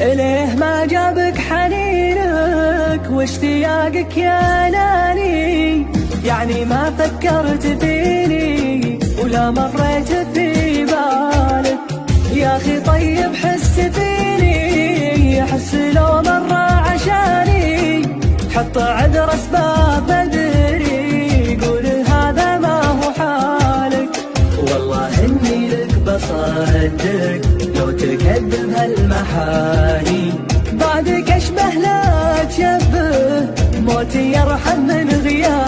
إليه ما جابك حنينك واشتياقك يا ناني، يعني ما فكرت فيني ولا مريت في بالك. يا أخي طيب حس فيني، حس لو مرة عشاني، حط عذر أسباب مدري، قول هذا ما هو حالك. والله إني لك بصدق لو تكذب هالمحاني، بعدك أشبه لا تشبه، موتي يرحم من غياب.